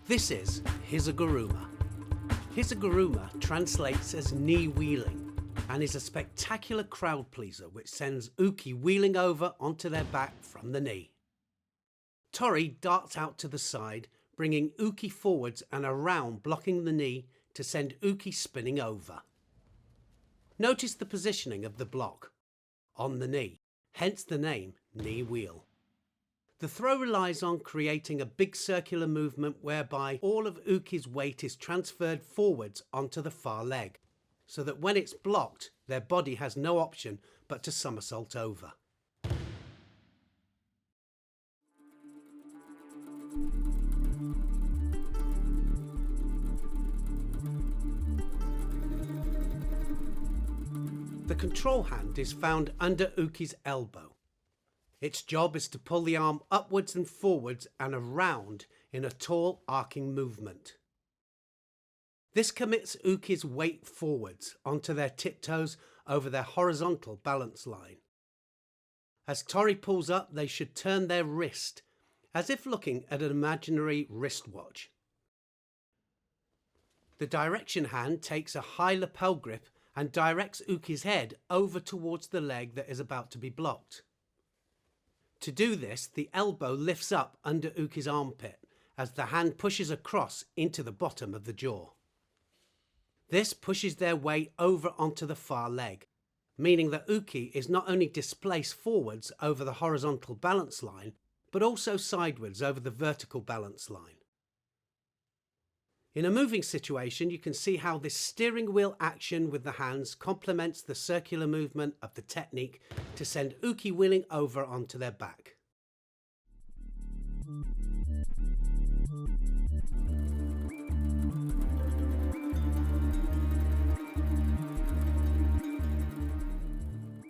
This is Hiza Guruma. Hiza Guruma translates as knee wheeling and is a spectacular crowd pleaser which sends uke wheeling over onto their back from the knee. Tori darts out to the side, bringing uke forwards and around, blocking the knee to send uke spinning over. Notice the positioning of the block, on the knee, hence the name knee wheel. The throw relies on creating a big circular movement whereby all of uke's weight is transferred forwards onto the far leg, so that when it's blocked, their body has no option but to somersault over. The control hand is found under uke's elbow. Its job is to pull the arm upwards and forwards and around in a tall arcing movement. This commits uke's weight forwards onto their tiptoes over their horizontal balance line. As Tori pulls up, they should turn their wrist, as if looking at an imaginary wristwatch. The direction hand takes a high lapel grip and directs uke's head over towards the leg that is about to be blocked. To do this, the elbow lifts up under uke's armpit as the hand pushes across into the bottom of the jaw. This pushes their weight over onto the far leg, meaning that uke is not only displaced forwards over the horizontal balance line, but also sideways over the vertical balance line. In a moving situation, you can see how this steering wheel action with the hands complements the circular movement of the technique to send uke wheeling over onto their back.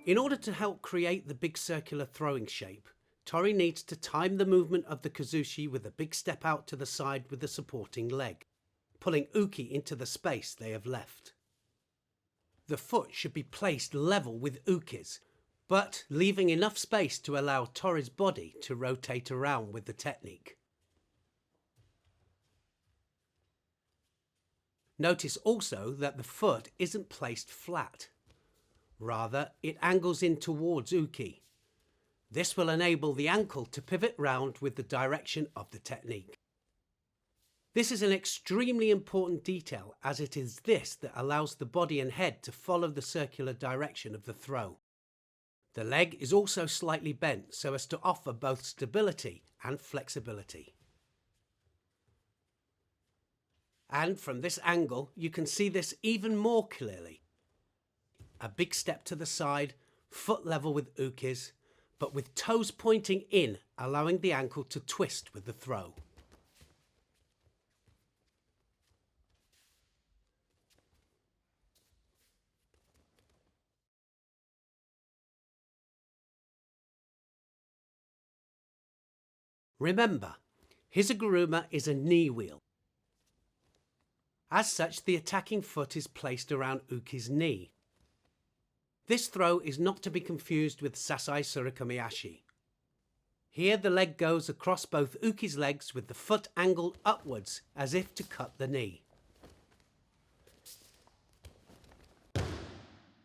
In order to help create the big circular throwing shape, Tori needs to time the movement of the kazushi with a big step out to the side with the supporting leg, pulling uke into the space they have left. The foot should be placed level with uke's, but leaving enough space to allow Tori's body to rotate around with the technique. Notice also that the foot isn't placed flat. Rather, it angles in towards uke. This will enable the ankle to pivot round with the direction of the technique. This is an extremely important detail, as it is this that allows the body and head to follow the circular direction of the throw. The leg is also slightly bent so as to offer both stability and flexibility. And from this angle, you can see this even more clearly. A big step to the side, foot level with uke's, but with toes pointing in, allowing the ankle to twist with the throw. Remember, Hiza Guruma is a knee wheel. As such, the attacking foot is placed around uke's knee. This throw is not to be confused with Sasai Surikomiashi. Here the leg goes across both uke's legs with the foot angled upwards as if to cut the knee.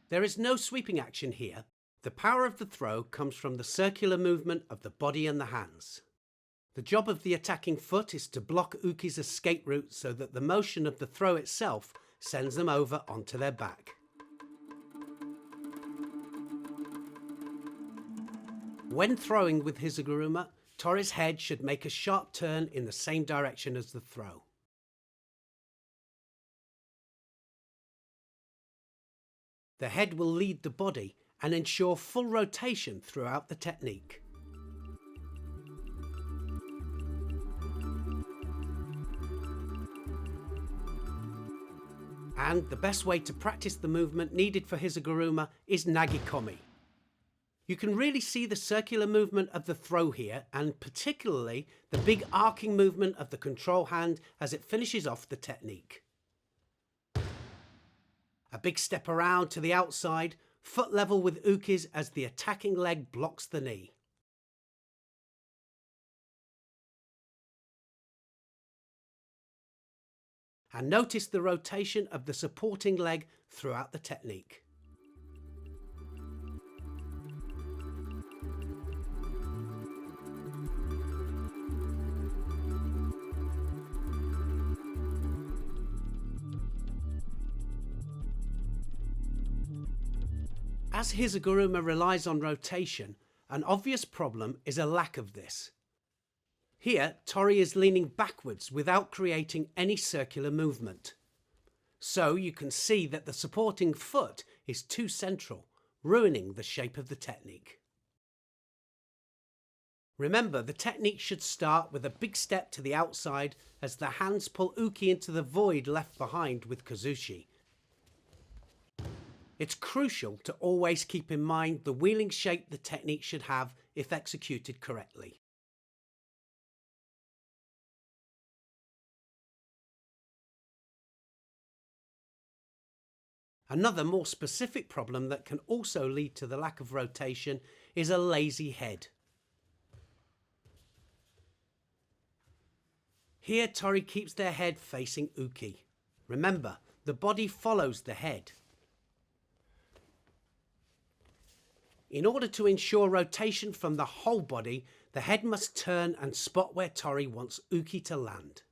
There is no sweeping action here. The power of the throw comes from the circular movement of the body and the hands. The job of the attacking foot is to block uke's escape route so that the motion of the throw itself sends them over onto their back. When throwing with Hiza Guruma, Tori's head should make a sharp turn in the same direction as the throw. The head will lead the body and ensure full rotation throughout the technique. And the best way to practice the movement needed for Hiza Guruma is nagikomi. You can really see the circular movement of the throw here, and particularly the big arcing movement of the control hand as it finishes off the technique. A big step around to the outside, foot level with uke's as the attacking leg blocks the knee. And notice the rotation of the supporting leg throughout the technique. As Hiza Guruma relies on rotation, an obvious problem is a lack of this. Here, Tori is leaning backwards without creating any circular movement. So you can see that the supporting foot is too central, ruining the shape of the technique. Remember, the technique should start with a big step to the outside as the hands pull uke into the void left behind with kazushi. It's crucial to always keep in mind the wheeling shape the technique should have if executed correctly. Another more specific problem that can also lead to the lack of rotation is a lazy head. Here, Tori keeps their head facing uke. Remember, the body follows the head. In order to ensure rotation from the whole body, the head must turn and spot where Tori wants uke to land.